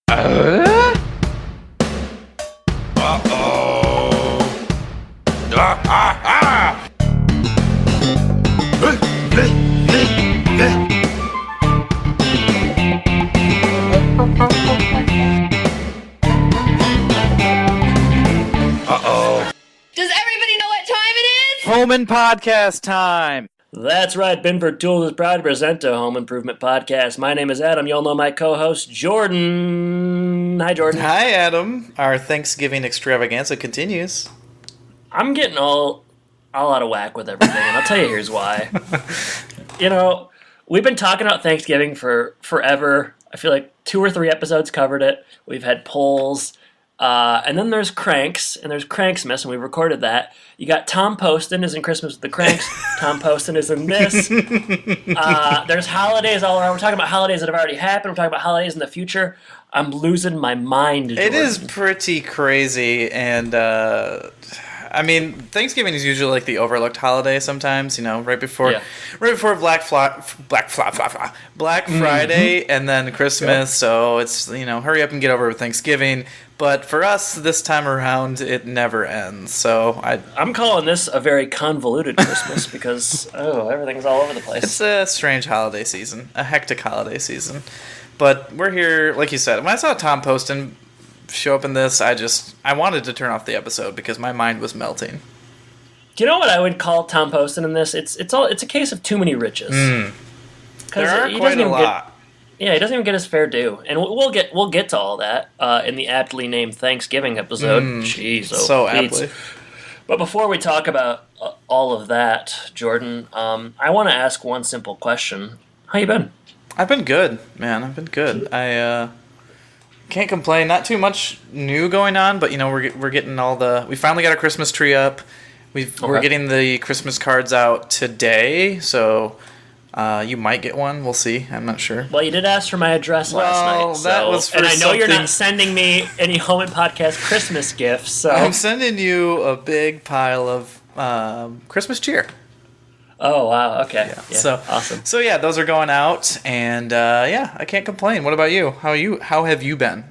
Uh-oh. Ah, ah, ah. Uh-oh. Does everybody know what time it is? Home and podcast time. That's right. Binford Tools is proud to present a home improvement podcast. My name is Adam. You'll know my co-host, Jordan. Hi, Jordan. Hi, Adam. Our Thanksgiving extravaganza continues. I'm getting all out of whack with everything, and I'll tell you here's why. You know, we've been talking about Thanksgiving for forever. I feel like 2 or 3 episodes covered it. We've had polls. And then there's Cranks, and there's Cranksmas, and we recorded that. You got Tom Poston is in Christmas with the Cranks. Tom Poston is in this. There's holidays all around. We're talking about holidays that have already happened. We're talking about holidays in the future. I'm losing my mind, Jordan. It is pretty crazy, and I mean, Thanksgiving is usually like the overlooked holiday sometimes, you know, right before Black Friday and then Christmas. Yep. So it's, you know, hurry up and get over with Thanksgiving. But for us this time around, it never ends. So I'm calling this a very convoluted Christmas because everything's all over the place. It's a strange holiday season, a hectic holiday season. But we're here, like you said. When I saw Tom Poston show up in this, I wanted to turn off the episode because my mind was melting. Do you know what I would call Tom Poston in this? It's a case of too many riches. There are quite a lot. He doesn't even get his fair due, and we'll get to all that in the aptly named Thanksgiving episode. Jeez, so aptly. But before we talk about all of that, Jordan, I want to ask one simple question: how you been? I've been good, man. I've been good. I can't complain. Not too much new going on, but you know we're getting we finally got our Christmas tree up. We're getting the Christmas cards out today, so you might get one. We'll see. I'm not sure. Well, you did ask for my address last night. That was for and I know something. You're not sending me any Home and Podcast Christmas gifts. So I'm sending you a big pile of Christmas cheer. Oh, wow. Okay. Yeah. So awesome. So yeah, those are going out, and I can't complain. What about you? How have you been?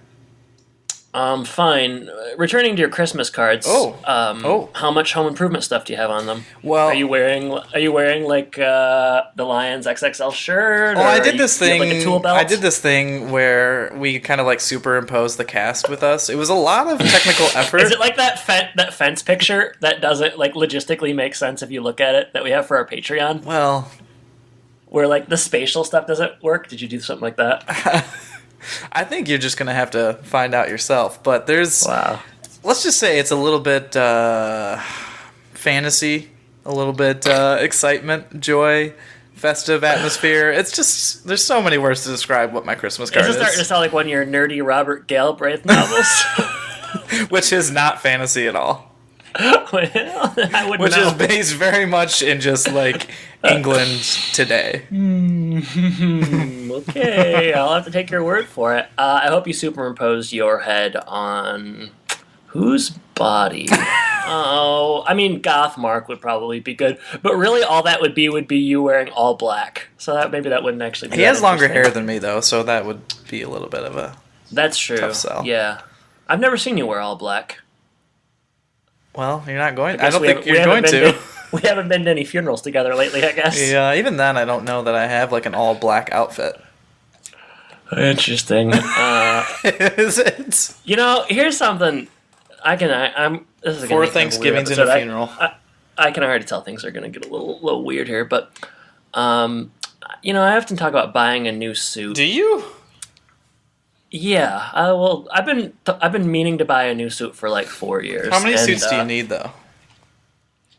Fine. Returning to your Christmas cards. How much home improvement stuff do you have on them? Well, are you wearing like the Lions XXL shirt? Oh, I did this thing. Like a tool belt? I did this thing where we kind of like superimposed the cast with us. It was a lot of technical effort. Is it like that fence picture that doesn't like logistically make sense if you look at it that we have for our Patreon? Well, where like the spatial stuff doesn't work. Did you do something like that? I think you're just going to have to find out yourself. But there's... Wow. Let's just say it's a little bit fantasy, a little bit excitement, joy, festive atmosphere. It's just... There's so many words to describe what my Christmas card is. Is it starting to sound like one of your nerdy Robert Galbraith novels? Which is not fantasy at all. Well, I wouldn't Which know. is based very much in just like England today. Okay, I'll have to take your word for it. I hope you superimposed your head on whose body? Oh, I mean, Goth Mark would probably be good, but really, all that would be you wearing all black. So maybe that wouldn't actually be. He has longer hair than me, though, so that would be a little bit of a. That's true. Tough sell. Yeah, I've never seen you wear all black. Well, you're not going. I don't think you're going to. We haven't been to any funerals together lately, I guess. Yeah, even then, I don't know that I have like an all black outfit. Interesting. Is it? You know, here's something. This is 4 Thanksgivings and a funeral. I can already tell things are going to get a little weird here, but you know, I often talk about buying a new suit. Do you? Yeah, I've been meaning to buy a new suit for like 4 years. How many suits do you need, though?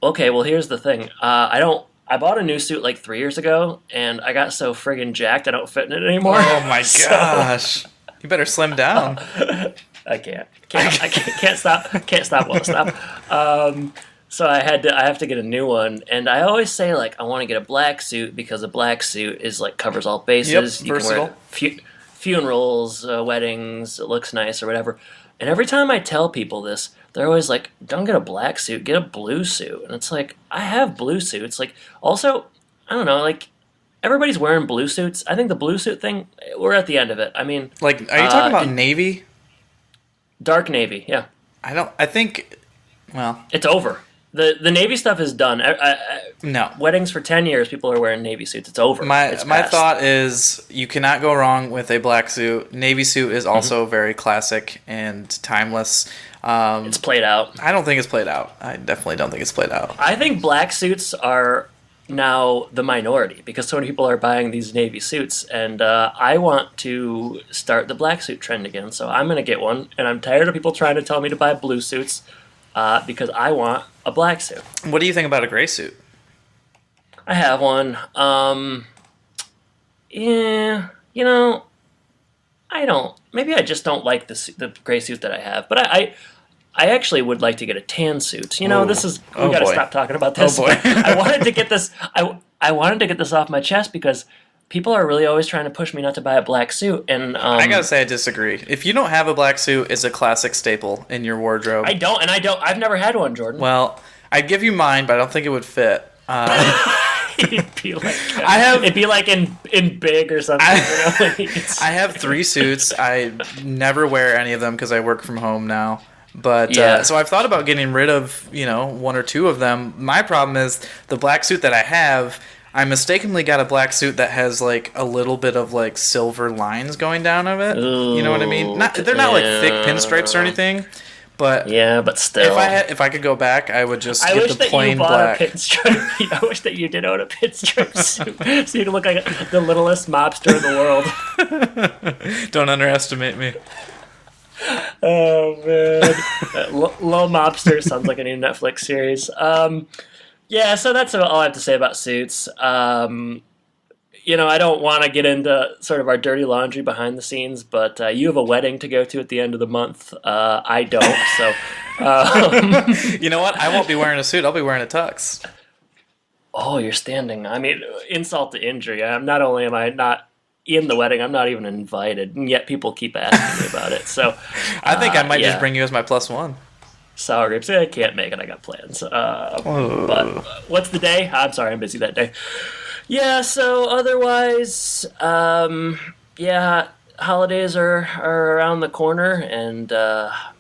Okay, well, here's the thing. I bought a new suit like 3 years ago, and I got so friggin' jacked I don't fit in it anymore. Oh my gosh! You better slim down. I can't stop. Won't stop. So I have to get a new one, and I always say like I want to get a black suit because a black suit is like covers all bases. Yep, you versatile. Can wear funerals, weddings, it looks nice or whatever. And every time I tell people this, they're always like, don't get a black suit, get a blue suit. And it's like, I have blue suits. Like, also, I don't know, like, everybody's wearing blue suits. I think the blue suit thing, we're at the end of it. I mean, Like, are you talking about navy? dark navy, yeah. I think, well, It's over. The navy stuff is done. no. Weddings for 10 years, people are wearing navy suits. It's over. My It's my past. thought is you cannot go wrong with a black suit. Navy suit is also very classic and timeless. It's played out. I don't think it's played out. I definitely don't think it's played out. I think black suits are now the minority because so many people are buying these navy suits, and I want to start the black suit trend again. So I'm gonna get one, and I'm tired of people trying to tell me to buy blue suits because I want a black suit. What do you think about a gray suit? I have one. Yeah, I don't. Maybe I just don't like the gray suit that I have. But I actually would like to get a tan suit. Oh. This is we Oh, got to boy. stop talking about this. Oh, boy. I wanted to get this. I wanted to get this off my chest because people are really always trying to push me not to buy a black suit, and I gotta say I disagree. If you don't have a black suit, it's a classic staple in your wardrobe. I don't. I've never had one, Jordan. Well, I'd give you mine, but I don't think it would fit. It'd be like have- it'd be like in Big or something. I have 3 suits. I never wear any of them because I work from home now. But Yeah. so I've thought about getting rid of 1 or 2 of them. My problem is the black suit that I have. I mistakenly got a black suit that has like a little bit of like silver lines going down of it. You know what I mean? They're not like thick pinstripes or anything. But yeah, but still. if I could go back, I would just I get wish the that plain you bought black. a pinstripe. I wish that you did own a pinstripe suit, so you could look like the littlest mobster in the world. Don't underestimate me. Oh man, Low Mobster sounds like a new Netflix series. Yeah, so that's all I have to say about suits. I don't want to get into sort of our dirty laundry behind the scenes, but you have a wedding to go to at the end of the month. I don't, so. You know what? I won't be wearing a suit. I'll be wearing a tux. Oh, you're standing. I mean, insult to injury. Not only am I not in the wedding, I'm not even invited, and yet people keep asking me about it. So I think I might yeah. just bring you as my +1. Sour grapes. I can't make it. I got plans. But what's the day? I'm sorry, I'm busy that day. Yeah. So otherwise, holidays are around the corner, and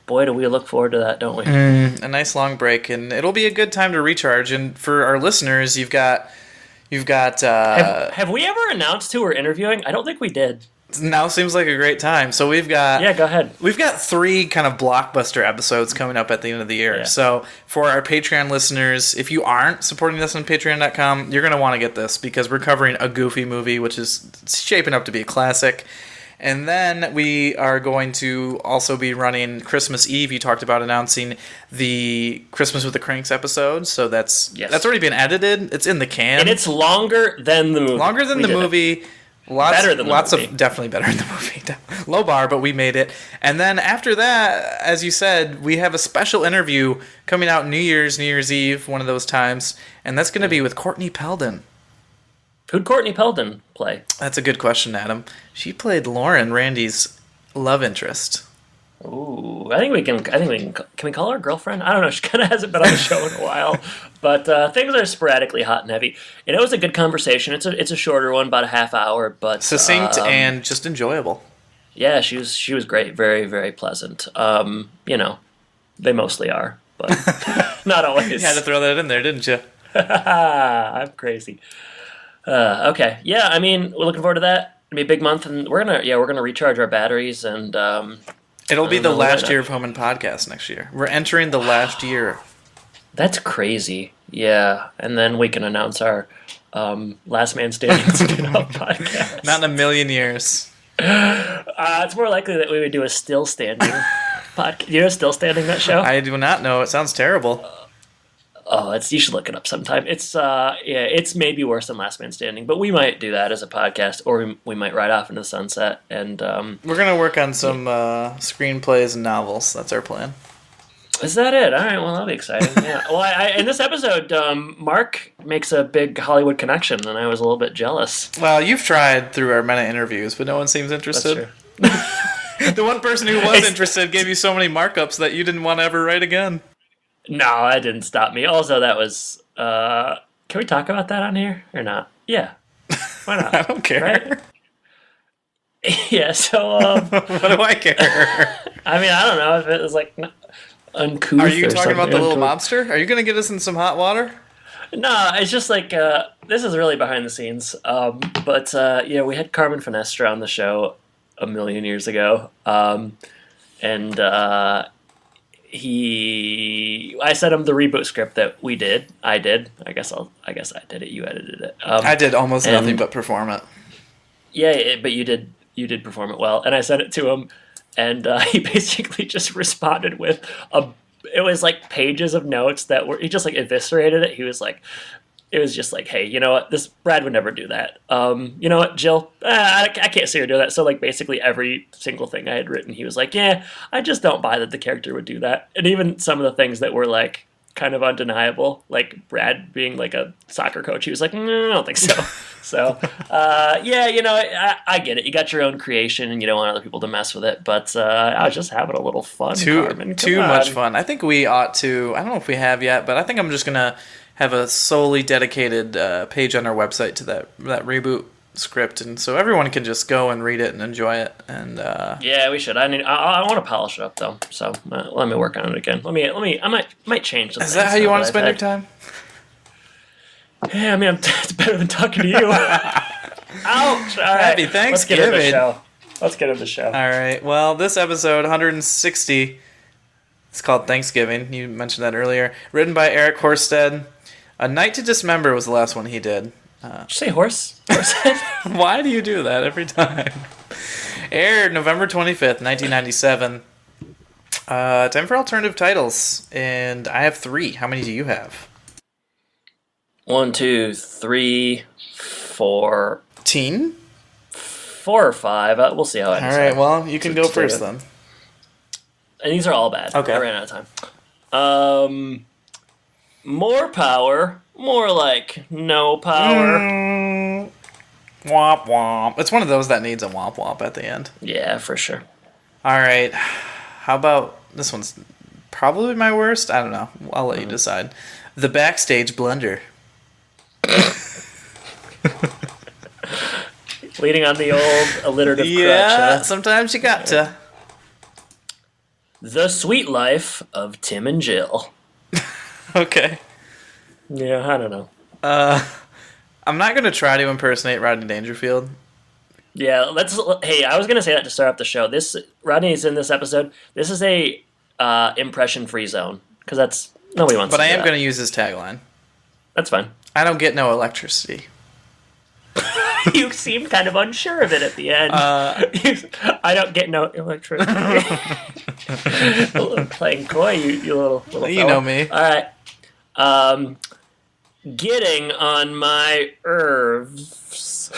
boy, do we look forward to that, don't we? A nice long break, and it'll be a good time to recharge. And for our listeners, you've got. Have we ever announced who we're interviewing? I don't think we did. Now seems like a great time. So we've got. Yeah, go ahead. We've got 3 kind of blockbuster episodes coming up at the end of the year. Yeah. So for our Patreon listeners, if you aren't supporting us on Patreon.com, you're going to want to get this because we're covering a Goofy movie, which is shaping up to be a classic. And then we are going to also be running Christmas Eve. You talked about announcing the Christmas with the Cranks episode. So that's already been edited. It's in the can. And it's longer than the movie. Longer than We the did it. movie. Lots movie. of definitely better than the movie. Low bar, but we made it. And then after that, as you said, we have a special interview coming out New Year's Eve, one of those times, and that's going to be with Courtney Peldon. Who'd Courtney Peldon play? That's a good question, Adam. She played Lauren, Randy's love interest. Ooh, I think we can. Can we call her a girlfriend? I don't know. She kind of hasn't been on the show in a while, but things are sporadically hot and heavy. And it was a good conversation. It's a shorter one, about a half hour, but Succinct and just enjoyable. Yeah, she was great. Very, very pleasant. They mostly are, but not always. You had to throw that in there, didn't you? I'm crazy. Okay, yeah. I mean, we're looking forward to that. It'll be a big month, and we're gonna recharge our batteries, and It'll be I don't the know, last why year not? of Home and Podcast next year. We're entering the last year. That's crazy. Yeah, and then we can announce our Last Man Standing spin-off podcast. Not in a million years. It's more likely that we would do a Still Standing podcast. You know Still Standing, that show? I do not know. It sounds terrible. You should look it up sometime. It's maybe worse than Last Man Standing, but we might do that as a podcast, or we might ride off into the sunset. And we're gonna work on some screenplays and novels. That's our plan. is that it? All right, well, that'll be exciting. Yeah. Well, in this episode, Mark makes a big Hollywood connection, and I was a little bit jealous. Well, you've tried through our meta interviews, but no one seems interested. That's true. The one person who was interested gave you so many markups that you didn't want to ever write again. No, that didn't stop me. Also, that was. Can we talk about that on here or not? Yeah. Why not? I don't care. Right? Yeah, so, What do I care? I mean, I don't know if it was, like, uncouth. Are you or talking about the something. little mobster? Are you going to get us in some hot water? No, it's just like, this is really behind the scenes. But we had Carmen Finestra on the show a million years ago. And I sent him the reboot script that we did. I did. I guess I did it. You edited it. I did almost nothing but perform it. Yeah, but you did perform it well. And I sent it to him, and he basically just responded with it was like pages of notes that were, he just like eviscerated it. He was like, it was just like, hey, you know what? This Brad would never do that. You know what, Jill? I can't see her do that. So like basically every single thing I had written, he was like, yeah, I just don't buy that the character would do that. And even some of the things that were like kind of undeniable, like Brad being like a soccer coach, he was like, I don't think so. So yeah, you know, I get it. You got your own creation and you don't want other people to mess with it. But I was just having a little fun. Carmen. Too much fun. I think we ought to. I don't know if we have yet, but I think I'm just gonna have a solely dedicated page on our website to that reboot script, and so everyone can just go and read it and enjoy it. And yeah, we should. I want to polish it up though, so let me work on it again. Let me. I might change. Is that how you want to spend your time? Yeah, I mean, it's better than talking to you. Ouch! All right, Happy Thanksgiving. Let's get into the show. All right. Well, this episode 160. It's called Thanksgiving. You mentioned that earlier. Written by Eric Horsted. A Night to Dismember was the last one he did. Did you say Horsehead? Why do you do that every time? Aired November 25th, 1997. Time for alternative titles. And I have 3. How many do you have? 1, 2, 3, 4. 4 or 5. We'll see how I decide. All right, well, you can go first then. And these are all bad. Okay. I ran out of time. More power. More like no power. Womp womp. It's one of those that needs a womp womp at the end. Yeah, for sure. All right. How about this one's probably my worst? I don't know. I'll let you decide. The Backstage Blunder. Leading on the old alliterative crutch. Yeah, sometimes you got to. The Sweet Life of Tim and Jill. Okay. Yeah, I don't know. I'm not going to try to impersonate Rodney Dangerfield. Yeah, hey, I was going to say that to start off the show. Rodney's in this episode. This is a impression-free zone, because nobody wants to do But I am that. going to use his tagline. That's fine. I don't get no electricity. You seemed kind of unsure of it at the end. I don't get no electricity. Playing coy, you little You fella. know me. All right. Getting on my nerves.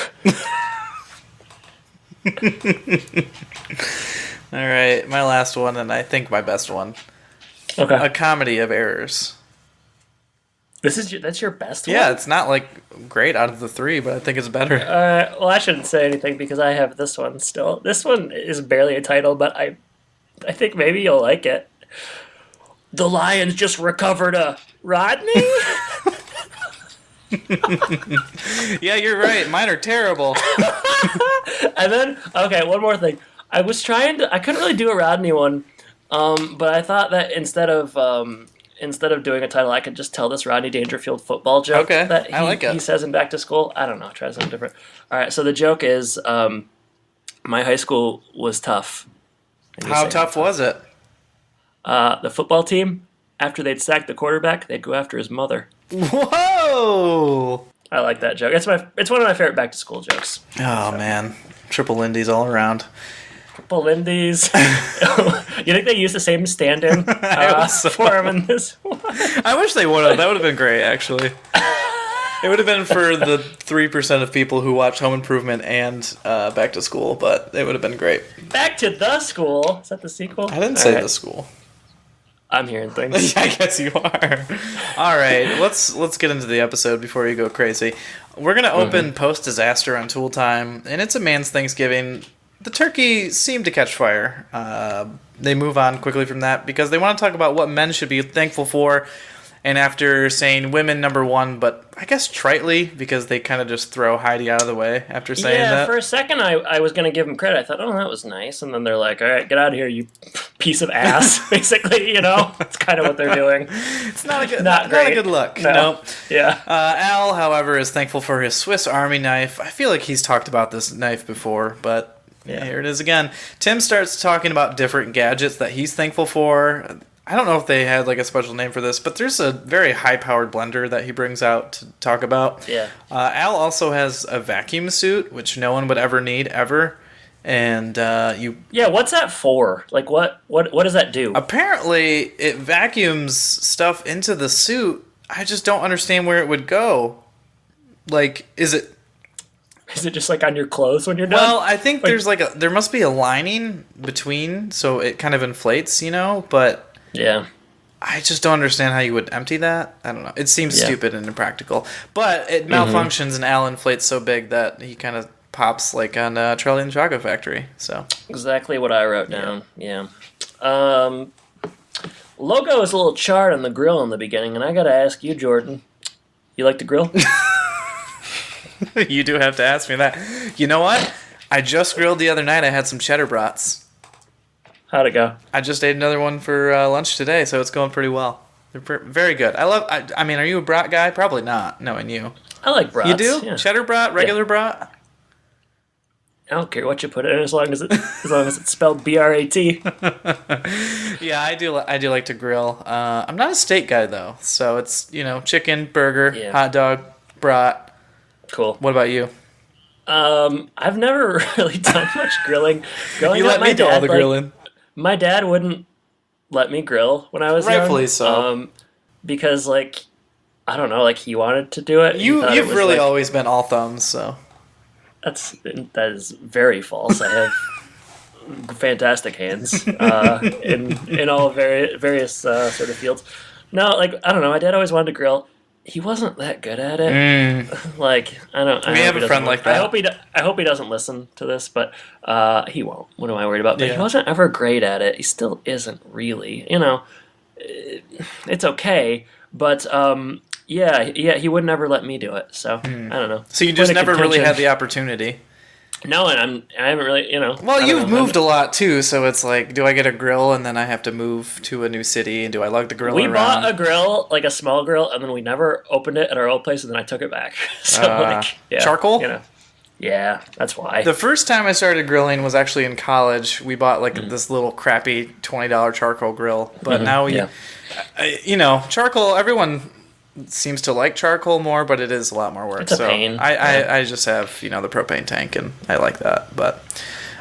All right, my last one, and I think my best one. Okay. A Comedy of Errors. That's your best one? Yeah, it's not like great out of the 3, but I think it's better. Well, I shouldn't say anything because I have this one still. This one is barely a title, but I think maybe you'll like it. The Lions just recovered a Rodney? Yeah, you're right. Mine are terrible. And then, okay, one more thing. I couldn't really do a Rodney one, but I thought that instead of doing a title, I could just tell this Rodney Dangerfield football joke that he says in Back to School. I don't know, try something different. All right, so the joke is, my high school was tough. How tough was it? The football team, after they'd sacked the quarterback, they'd go after his mother. Whoa! I like that joke. It's one of my favorite Back to School jokes. Oh, man. Triple Lindy's all around. Triple Lindy's. You think they used the same stand-in for him in this one? I wish they would have. That would have been great, actually. It would have been for the 3% of people who watch Home Improvement and Back to School, but it would have been great. Back to the School. Is that the sequel? I didn't say the school. I'm hearing things. I guess you are. All right, let's get into the episode before you go crazy. We're gonna open post-disaster on Tool Time, and it's a man's Thanksgiving. The turkey seemed to catch fire. They move on quickly from that because they want to talk about what men should be thankful for. And after saying women number one, but I guess tritely, because they kind of just throw Heidi out of the way after saying that. Yeah, for a second I was going to give them credit. I thought, oh, that was nice. And then they're like, all right, get out of here, you piece of ass, basically, It's kind of what they're doing. It's not a good, not a good look. No. Nope. Yeah. Al, however, is thankful for his Swiss Army knife. I feel like he's talked about this knife before, but here it is again. Tim starts talking about different gadgets that he's thankful for. I don't know if they had like a special name for this, but there's a very high-powered blender that he brings out to talk about. Yeah. Al also has a vacuum suit, which no one would ever need, ever. And Yeah, what's that for? Like, what does that do? Apparently, it vacuums stuff into the suit. I just don't understand where it would go. Like, is it just like on your clothes when you're done? Well, I think there's there must be a lining between, so it kind of inflates, but... Yeah. I just don't understand how you would empty that. I don't know. It seems stupid and impractical. But it malfunctions and Al inflates so big that he kind of pops like on Charlie and the Chocolate Factory. So exactly what I wrote down. Yeah. Logo is a little charred on the grill in the beginning, and I got to ask you, Jordan, you like to grill? You do have to ask me that. You know what? I just grilled the other night. I had some cheddar brats. How'd it go? I just ate another one for lunch today, so it's going pretty well. They're very good. I mean, are you a brat guy? Probably not, knowing you. I like brats. You do? Yeah. Cheddar brat? Regular brat? I don't care what you put it in as long as it's spelled B-R-A-T. Yeah, I do like to grill. I'm not a steak guy, though, so it's, chicken, burger, hot dog, brat. Cool. What about you? I've never really done much grilling. You let me do all the grilling. My dad wouldn't let me grill when I was rightfully young. so. Because I don't know, he wanted to do it. You've really always been all thumbs, so that is very false. I have fantastic hands in all various sort of fields. No, I don't know. My dad always wanted to grill. He wasn't that good at it. I don't. We have a friend like that. I hope he doesn't listen to this, but he won't. What am I worried about? But he wasn't ever great at it. He still isn't really. It's okay, but he would never let me do it. So I don't know. So you just never really had the opportunity. No, and I haven't really, Well, you've moved a lot too, so it's like, do I get a grill and then I have to move to a new city, and do I lug the grill around? We bought a grill, a small grill, and then we never opened it at our old place, and then I took it back. So charcoal? Yeah, that's why. The first time I started grilling was actually in college. We bought this little crappy $20 charcoal grill, but now charcoal. Everyone seems to like charcoal more, but it is a lot more work. It's a pain. I just have the propane tank, and I like that. But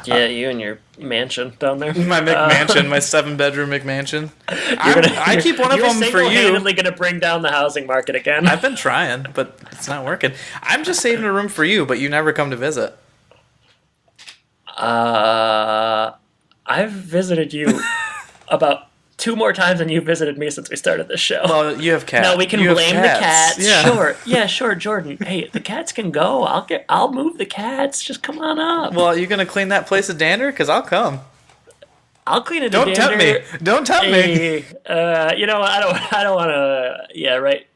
you and your mansion down there. My McMansion, my 7-bedroom McMansion. I keep one of them for you. You're single-handedly going to bring down the housing market again. I've been trying, but it's not working. I'm just saving a room for you, but you never come to visit. I've visited you about 2 more times than you visited me since we started this show. Well, you have cats. No, we can blame the cats. Yeah. Sure, Jordan. Hey, the cats can go. I'll move the cats. Just come on up. Well, are you gonna clean that place of dander? Because I'll come. I'll clean it. Don't tempt me. Don't tempt me. I don't want to. Write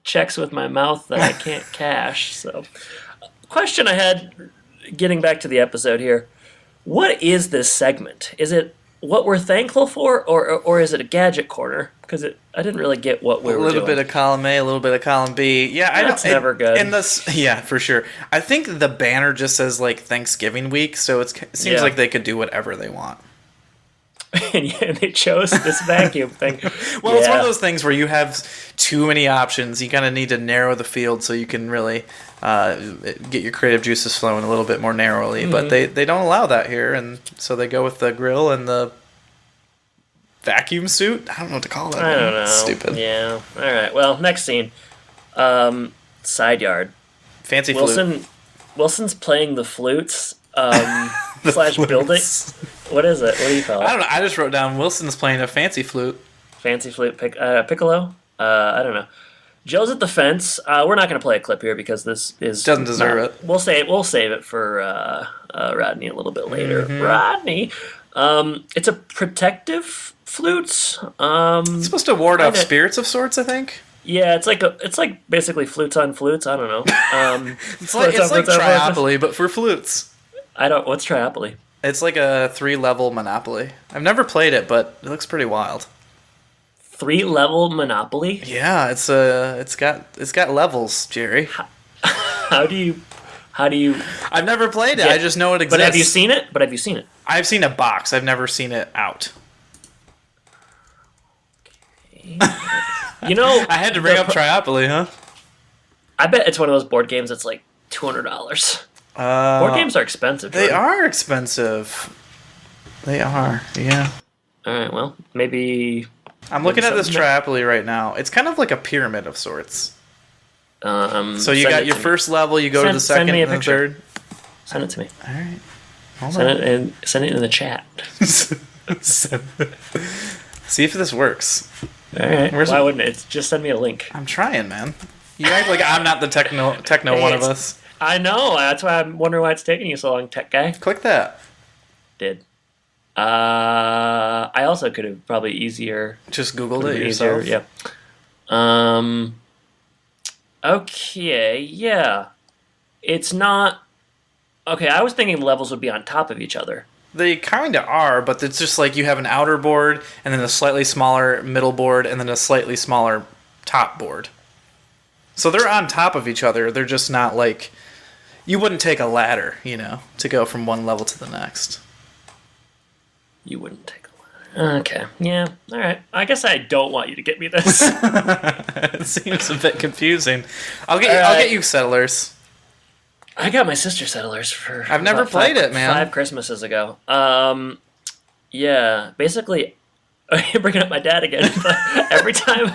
checks with my mouth that I can't cash. So, question I had, getting back to the episode here. What is this segment? Is it what we're thankful for, or is it a gadget corner? Because I didn't really get what we were doing. A little bit of column A, a little bit of column B. Yeah, that's never good. Yeah, for sure. I think the banner just says Thanksgiving week, so it seems like they could do whatever they want. And they chose this vacuum thing. Well, it's one of those things where you have too many options. You kind of need to narrow the field so you can really get your creative juices flowing a little bit more narrowly. Mm-hmm. But they don't allow that here, and so they go with the grill and the vacuum suit. I don't know what to call that. I don't know. Stupid. Yeah. All right. Well, next scene. Side yard. Fancy flute. Wilson's playing the flutes. Slash building. What is it? What do you call it? I don't know. I just wrote down Wilson's playing a fancy flute. Fancy flute. Piccolo? I don't know. Joe's at the fence. We're not going to play a clip here because this doesn't deserve it. We'll save it for Rodney a little bit later. Mm-hmm. Rodney. It's a protective flute. It's supposed to ward off spirits of sorts, I think. Yeah, it's like basically flutes on flutes. I don't know. It's like Triopoly, but for flutes. What's Triopoly? It's like a 3-level Monopoly. I've never played it, but it looks pretty wild. 3-level Monopoly? Yeah, it's got levels, Jerry. How do you? I've never played it. I just know it exists. But have you seen it? I've seen a box. I've never seen it out. You know, I had to bring up Triopoly, huh? I bet it's one of those board games that's like $200. Board games are expensive. They are expensive. They are, yeah. All right, well, maybe. I'm looking at this Triopoly right now. It's kind of like a pyramid of sorts. So you got your first level, you go to the second and the third. Send it to me. All right. Send it in the chat. See if this works. All right. Why wouldn't it? Just send me a link. I'm trying, man. You act like I'm not the techno one of us. I know. That's why I'm wondering why it's taking you so long, tech guy. Click that. Did. I also could have probably easier. Just Googled it yourself. Yeah. Okay. Yeah. It's not. Okay. I was thinking levels would be on top of each other. They kind of are, but it's just like you have an outer board, and then a slightly smaller middle board, and then a slightly smaller top board. So they're on top of each other. They're just not like... You wouldn't take a ladder, to go from one level to the next. You wouldn't take a ladder. Okay. Yeah. All right. I guess I don't want you to get me this. It seems a bit confusing. I'll get you Settlers. I got my sister Settlers for... I've never played it, man. 5 Christmases ago. Yeah, basically, you're bringing up my dad again. But every time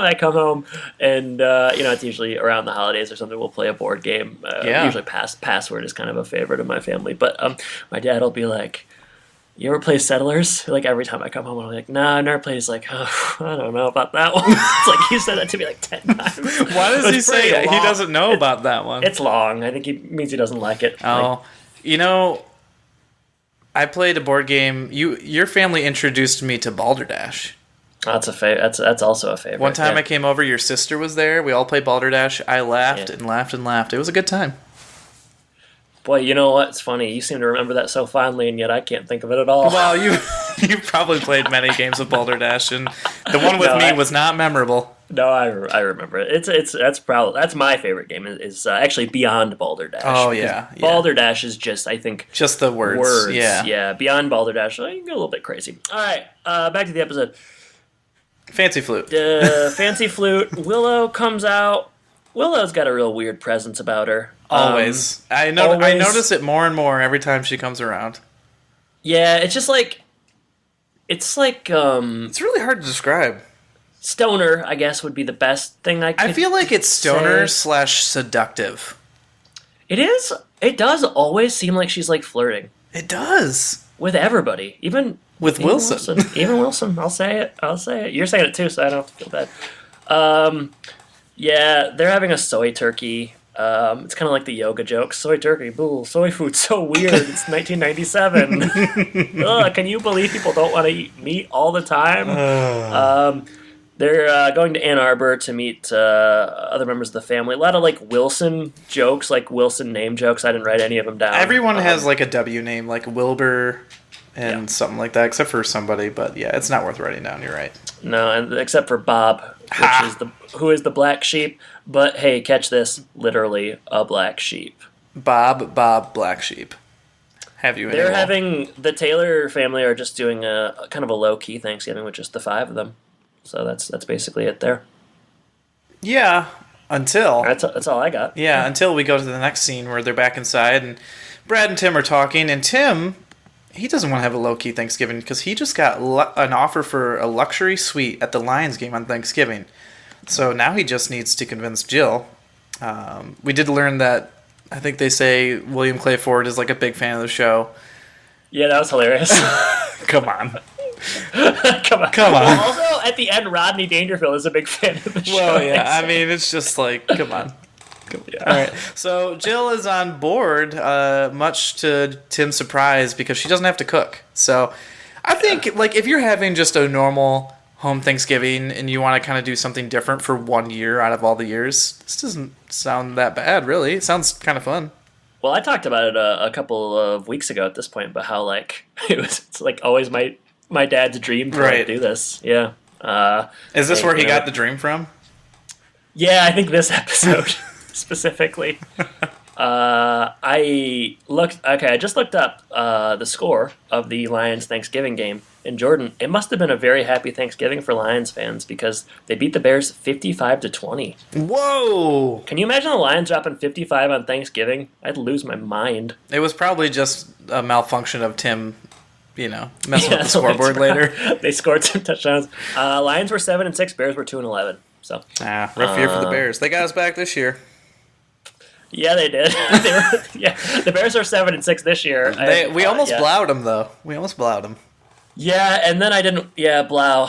I come home, and it's usually around the holidays or something, we'll play a board game. Usually, Password is kind of a favorite of my family. But my dad will be like, "You ever play Settlers?" Like every time I come home, I'm like, "Nah, I never played." He's like, "Oh, I don't know about that one." It's like he said that to me like 10 times. Why does he say he doesn't know about that one? It's long. I think he means he doesn't like it. Oh, I played a board game. Your family introduced me to Balderdash. That's also a favorite. One time I came over, your sister was there. We all played Balderdash. I laughed and laughed and laughed. It was a good time. Boy, you know what? It's funny. You seem to remember that so fondly, and yet I can't think of it at all. Well, you probably played many games of Balderdash, and the one with me was not memorable. No, I remember it. That's my favorite game. Is actually Beyond Balderdash. Oh yeah. Balderdash is just, I think, just the words. Yeah. Beyond Balderdash, you can go a little bit crazy. All right, back to the episode. Fancy Flute. Fancy Flute. Willow comes out. Willow's got a real weird presence about her. Always. I notice it more and more every time she comes around. Yeah, it's just like... It's really hard to describe. Stoner, I guess, would be the best thing I could I feel like it's stoner / seductive. It is. It does always seem like she's, like, flirting. It does. With everybody. Even Wilson. Even Wilson. I'll say it. You're saying it, too, so I don't have to feel bad. Yeah, they're having a soy turkey. It's kind of like the yoga joke. Soy turkey, boo, soy food's so weird. It's 1997. Ugh, can you believe people don't want to eat meat all the time? They're going to Ann Arbor to meet other members of the family. A lot of, like, Wilson jokes, like Wilson name jokes. I didn't write any of them down. Everyone has, like, a W name, like Wilbur and something like that, except for somebody. But, yeah, it's not worth writing down. You're right. No, and except for Bob, who is the black sheep. But hey, catch this, literally a black sheep. Bob, black sheep. Have you? They're having the Taylor family are just doing a kind of a low key Thanksgiving with just the 5 of them. So that's basically it there. Yeah, until that's all I got. Yeah, until we go to the next scene where they're back inside and Brad and Tim are talking, and Tim. He doesn't want to have a low-key Thanksgiving because he just got an offer for a luxury suite at the Lions game on Thanksgiving. So now he just needs to convince Jill. We did learn that, I think they say William Clay Ford is like a big fan of the show. Yeah, that was hilarious. Come on. Come on. Also, at the end, Rodney Dangerfield is a big fan of the show. Well, yeah, I mean, it's just like, come on. Yeah. All right. So Jill is on board, much to Tim's surprise, because she doesn't have to cook. So I think, like, if you're having just a normal home Thanksgiving and you want to kind of do something different for 1 year out of all the years, this doesn't sound that bad, really. It sounds kind of fun. Well, I talked about it a couple of weeks ago at this point, but how like it's like always my dad's dream to like, do this. Yeah. Is this where he got the dream from? Yeah, I think this episode specifically. I just looked up the score of the Lions Thanksgiving game. In Jordan, it must have been a very happy Thanksgiving for Lions fans because they beat the Bears 55-20. Whoa! Can you imagine the Lions dropping 55 on Thanksgiving? I'd lose my mind. It was probably just a malfunction of Tim, messing with the scoreboard later. They scored some touchdowns. Lions were 7-6, Bears were 2-11. So rough year for the Bears. They got us back this year. Yeah, they did. The Bears are 7-6 this year. We almost blowed them though. We almost blowed them. Yeah, and then I didn't. Yeah, Blau.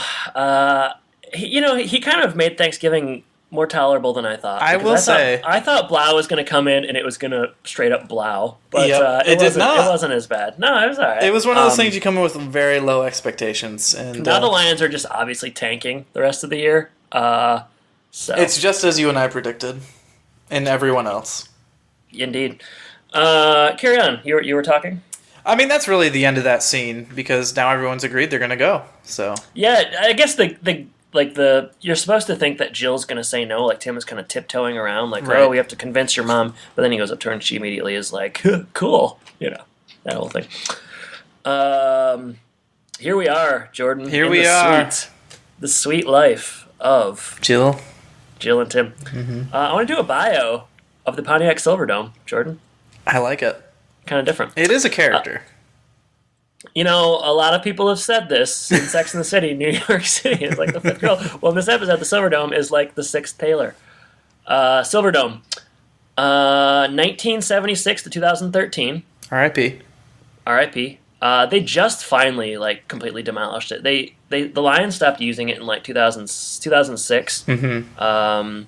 He kind of made Thanksgiving more tolerable than I thought. I thought Blau was going to come in and it was going to straight up Blau, but it did not. It wasn't as bad. No, it was all right. It was one of those things you come in with very low expectations, and now the Lions are just obviously tanking the rest of the year. So it's just as you and I predicted, and everyone else. Indeed. Carry on. You were talking. I mean, that's really the end of that scene because now everyone's agreed they're going to go. So yeah, I guess you're supposed to think that Jill's going to say no. Like Tim is kind of tiptoeing around, like, right. Oh, we have to convince your mom. But then he goes up to her and she immediately is like, cool, that whole thing. Here we are, Jordan. Here we are. The sweet life of Jill and Tim. Mm-hmm. I want to do a bio of the Pontiac Silverdome, Jordan. I like it. Kind of different. It is a character. A lot of people have said this in Sex and the City. New York City is like the fifth girl. Well, in this episode, the Silverdome is like the sixth Taylor. Silverdome, 1976 to 2013. R.I.P. R.I.P. They just finally completely demolished it. The Lions stopped using it in 2006. Mm-hmm.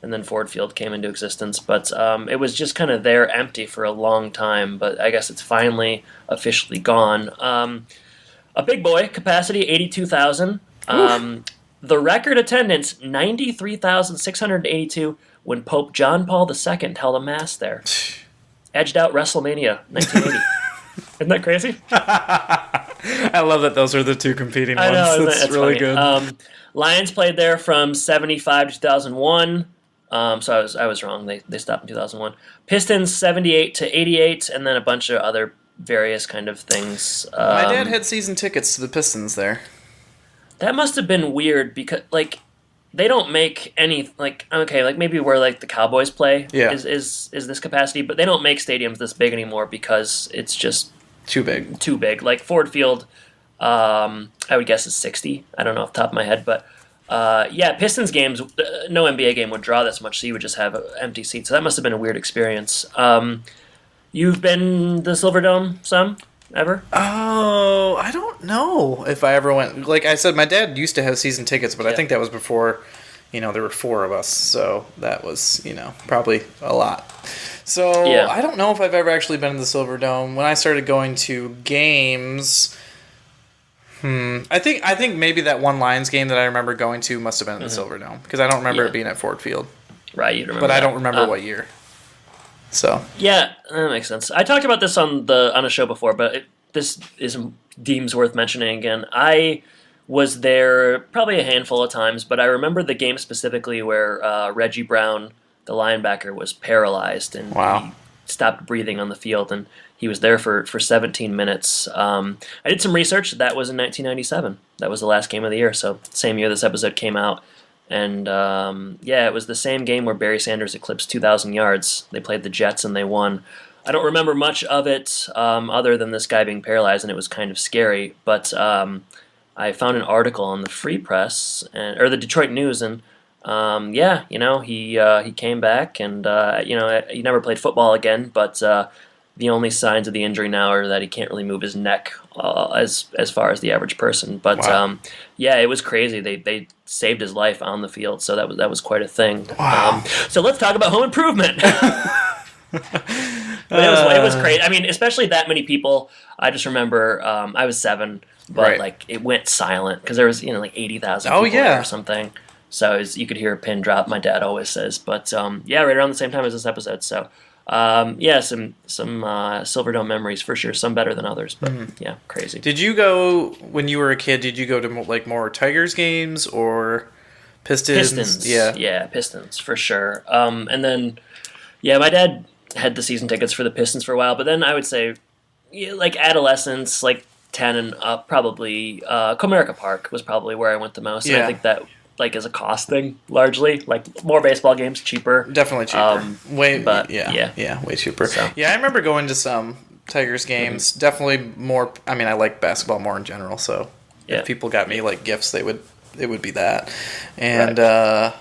And then Ford Field came into existence, but it was just kind of there empty for a long time, but I guess it's finally officially gone. A big boy, capacity 82,000. The record attendance, 93,682 when Pope John Paul II held a mass there. Edged out WrestleMania 1980. Isn't that crazy? I love that those are the two competing ones. I know, That's really funny. good. Lions played there from 75 to 2001. So I was wrong. They stopped in 2001. Pistons 78 to 88, and then a bunch of other various kind of things. My dad had season tickets to the Pistons there. That must have been weird because they don't make any maybe where the Cowboys play is this capacity, but they don't make stadiums this big anymore because it's just too big. Too big. Like Ford Field, I would guess is 60. I don't know off the top of my head, but. Pistons games, no NBA game would draw this much, so you would just have empty seats. So that must have been a weird experience. You've been to the Silverdome some? Ever? Oh, I don't know if I ever went. Like I said, my dad used to have season tickets, but I think that was before, there were four of us. So that was, probably a lot. So I don't know if I've ever actually been in the Silverdome. When I started going to games... I think maybe that one Lions game that I remember going to must have been in the Silverdome because I don't remember it being at Ford Field. Right, you remember. But I don't remember what year. So yeah, that makes sense. I talked about this on a show before, but this deems worth mentioning again. I was there probably a handful of times, but I remember the game specifically where Reggie Brown, the linebacker, was paralyzed and he stopped breathing on the field, and he was there for 17 minutes. I did some research. That was in 1997. That was the last game of the year, so same year this episode came out. And, it was the same game where Barry Sanders eclipsed 2,000 yards. They played the Jets, and they won. I don't remember much of it other than this guy being paralyzed, and it was kind of scary. But I found an article on the Free Press, or the Detroit News, and he came back, and he never played football again, but the only signs of the injury now are that he can't really move his neck as far as the average person. But it was crazy. They saved his life on the field, so that was quite a thing. Wow. So let's talk about home improvement. It was great. I mean, especially that many people. I just remember I was 7. but Right. like it went silent because there was like 80,000 Oh, people there yeah. or something. So you could hear a pin drop. My dad always says, but yeah, right around the same time as this episode. So yeah, some Silverdome memories for sure. Some better than others, but yeah, crazy. Did you go when you were a kid? Did you go to like more Tigers games or Pistons? Pistons, Yeah. Pistons for sure. And then yeah, my dad had the season tickets for the Pistons for a while, but then I would say like adolescence, like 10 and up, probably Comerica Park was probably where I went the most. And I think that like is a cost thing largely, like more baseball games, cheaper. Definitely cheaper. Way cheaper. So. Yeah, I remember going to some Tigers games. Definitely more. I mean, I like basketball more in general. So if people got me like gifts, it would be that. And I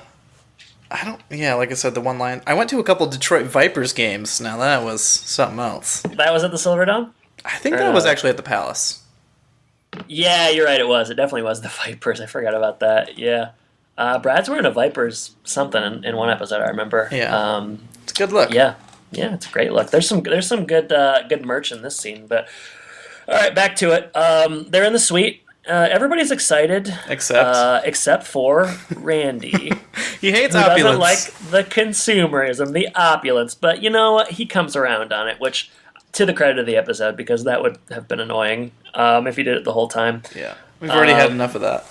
don't. Yeah, like I said, the one line. I went to a couple Detroit Vipers games. Now that was something else. That was at the Silverdome? I think that was actually at the Palace. Yeah, you're right. It was. It definitely was the Vipers. I forgot about that. Yeah. Brad's wearing a Vipers something in one episode. I remember. Yeah. It's a good look. Yeah, it's a great look. There's some good merch in this scene. But all right, back to it. They're in the suite. Everybody's excited except for Randy. He hates who opulence. Doesn't like the consumerism, the opulence. But you know what? He comes around on it, which to the credit of the episode, because that would have been annoying if he did it the whole time. Yeah, we've already had enough of that.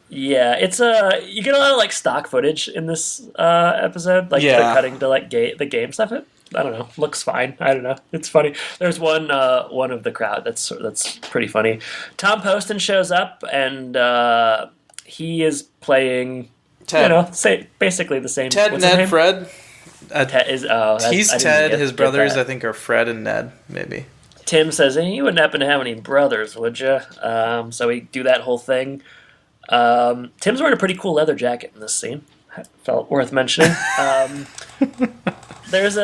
Yeah, it's you get a lot of like stock footage in this episode. Like they're cutting to like the game stuff. I don't know, looks fine. I don't know, it's funny. There's one of the crowd that's pretty funny. Tom Poston shows up and he is playing Ted. Basically the same. Ted, Ned, Fred. Ted is he's Ted. His brothers, I think, are Fred and Ned. Maybe. Tim says, "Hey, you wouldn't happen to have any brothers, would you?" So we do that whole thing. Tim's wearing a pretty cool leather jacket in this scene. Felt worth mentioning. There's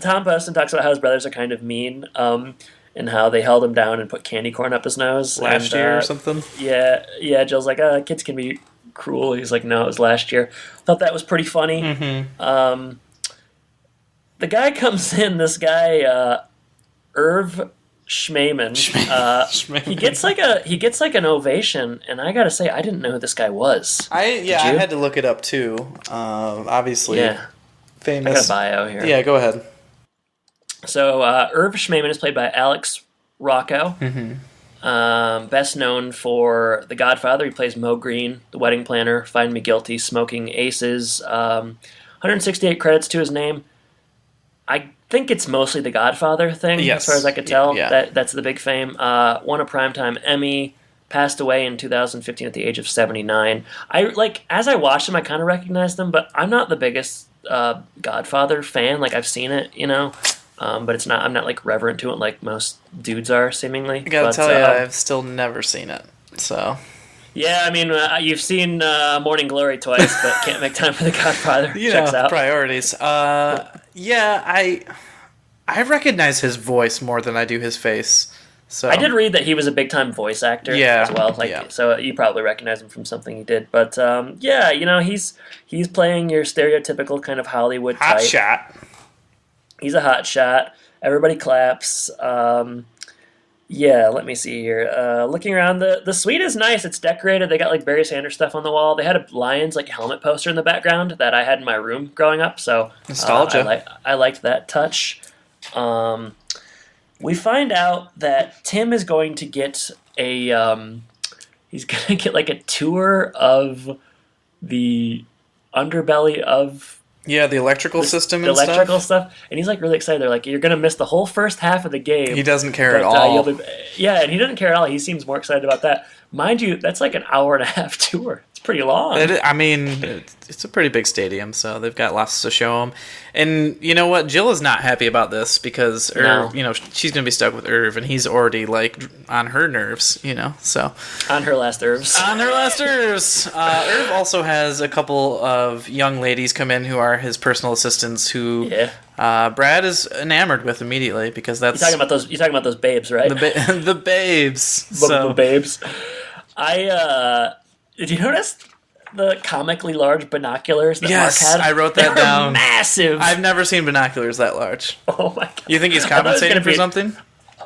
Tom Poston talks about how his brothers are kind of mean, and how they held him down and put candy corn up his nose last year or something. Yeah. Jill's like, kids can be cruel. He's like, no, it was last year. Thought that was pretty funny. Mm-hmm. The guy comes in. This guy, Irv Schmayman. He gets like an ovation, and I gotta say, I didn't know who this guy was. I had to look it up too. Obviously, famous. I got a bio here. Yeah, go ahead. So Irv Schmayman is played by Alex Rocco. Mm-hmm. Best known for The Godfather. He plays Mo Green, The Wedding Planner, Find Me Guilty, Smoking Aces. 168 credits to his name. I think it's mostly the Godfather thing, as far as I could tell. Yeah. That's the big fame. Won a Primetime Emmy, passed away in 2015 at the age of 79. As I watched him, I kind of recognized him, but I'm not the biggest Godfather fan. Like, I've seen it, but I'm not like reverent to it like most dudes are, seemingly. I gotta tell you, I've still never seen it. So. Yeah, I mean, you've seen Morning Glory twice, but can't make time for The Godfather. Checks out. Priorities. I recognize his voice more than I do his face. So I did read that he was a big-time voice actor as well. So you probably recognize him from something he did. But he's playing your stereotypical kind of Hollywood type. Hot shot. He's a hot shot. Everybody claps. Let me see here. Looking around, the suite is nice. It's decorated. They got like Barry Sanders stuff on the wall. They had a Lions like helmet poster in the background that I had in my room growing up. So nostalgia. I liked that touch. We find out that Tim is going to get he's going to get like a tour of the underbelly of the electrical system and stuff. And he's like really excited. They're like, you're going to miss the whole first half of the game. He doesn't care at all. And he doesn't care at all. He seems more excited about that. Mind you, that's like an hour and a half tour. It's pretty long. It's a pretty big stadium, so they've got lots to show him. And you know what? Jill is not happy about this because Irv, she's going to be stuck with Irv, and he's already like on her nerves, so. On her last nerves. Irv also has a couple of young ladies come in who are his personal assistants who Brad is enamored with immediately because that's... You're talking about those babes, right? The babes. The babes. Did you notice the comically large binoculars that Mark had? I wrote that down. Massive. I've never seen binoculars that large. Oh my god! You think he's compensating for something?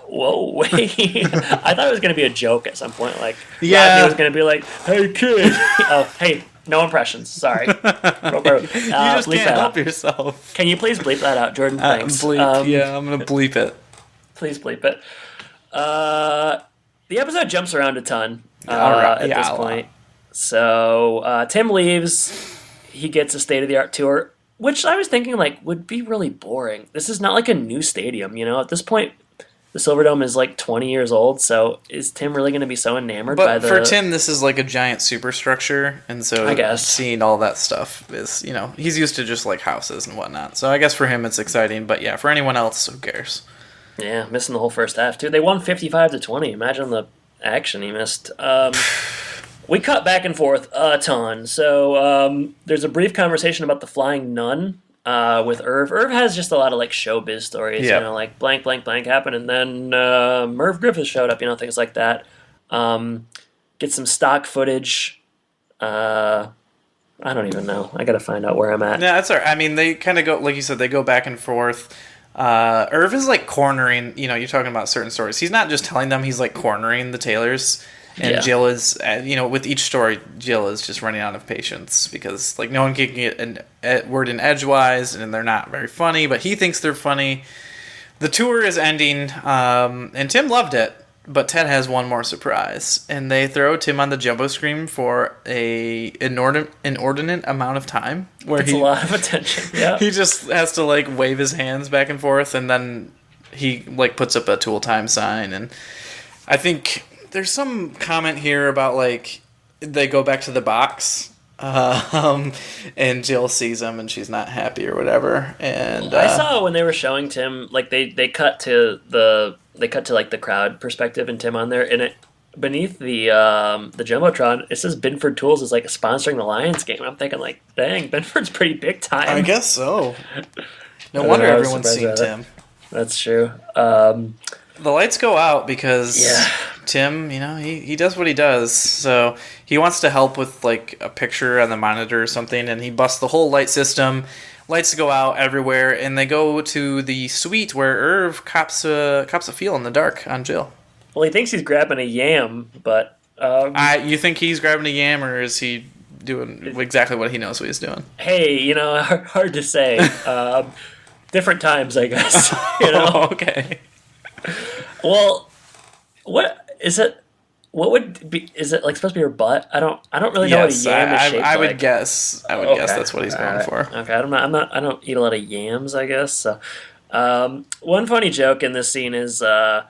whoa, wait. I thought it was going to be a joke at some point. Like, Yeah. Rodney was going to be like, hey, kid. Oh, hey, no impressions. Sorry. You just bleep can't that help out. yourself. Can you please bleep that out, Jordan? Thanks. Yeah, I'm going to bleep it. Please bleep it. The episode jumps around a ton Alright, at this point. So Tim leaves. He gets a state-of-the-art tour, which I was thinking like would be really boring. This is not like a new stadium, you know. At this point, the Silverdome is like 20 years old. So is Tim really going to be so enamored by the? But for Tim, this is like a giant superstructure, and so I guess seeing all that stuff is, he's used to just like houses and whatnot. So I guess for him it's exciting, but yeah, for anyone else, who cares? Yeah, missing the whole first half too. They won 55-20. Imagine the action he missed. We cut back and forth a ton. So there's a brief conversation about the flying nun with Irv. Irv has just a lot of like showbiz stories, like blank, blank, blank happened, and then Merv Griffith showed up, things like that. Get some stock footage. I don't even know. I got to find out where I'm at. Yeah, that's all right. I mean, they kind of go, like you said, they go back and forth. Irv is like cornering, you're talking about certain stories. He's not just telling them, he's like cornering the Taylors. And Jill is, with each story, Jill is just running out of patience because, like, no one can get a word in edgewise, and they're not very funny, but he thinks they're funny. The tour is ending, and Tim loved it, but Ted has one more surprise, and they throw Tim on the jumbo screen for a inordinate amount of time. Where it's a lot of attention, yeah. He just has to, like, wave his hands back and forth, and then he, like, puts up a Tool Time sign, and I think there's some comment here about, like, they go back to the box, and Jill sees him, and she's not happy or whatever. And I saw when they were showing Tim, like, they cut to like the crowd perspective and Tim on there, and it beneath the jumbotron it says Binford Tools is like sponsoring the Lions game. I'm thinking like, dang, Binford's pretty big time. I guess so. No wonder everyone's seen Tim. That's true. The lights go out because Tim, he does what he does. So he wants to help with like a picture on the monitor or something, and he busts the whole light system. Lights go out everywhere, and they go to the suite where Irv cops a feel in the dark on Jill. Well, he thinks he's grabbing a yam, but you think he's grabbing a yam, or is he doing exactly what he knows what he's doing? Hey, hard to say. Different times, I guess. Oh, okay. Well, what is it? What would be? Is it like supposed to be your butt? I don't really know what a yam is shaped I would like. guess. I would guess that's what he's going for. Okay, I don't eat a lot of yams, I guess. So, one funny joke in this scene is I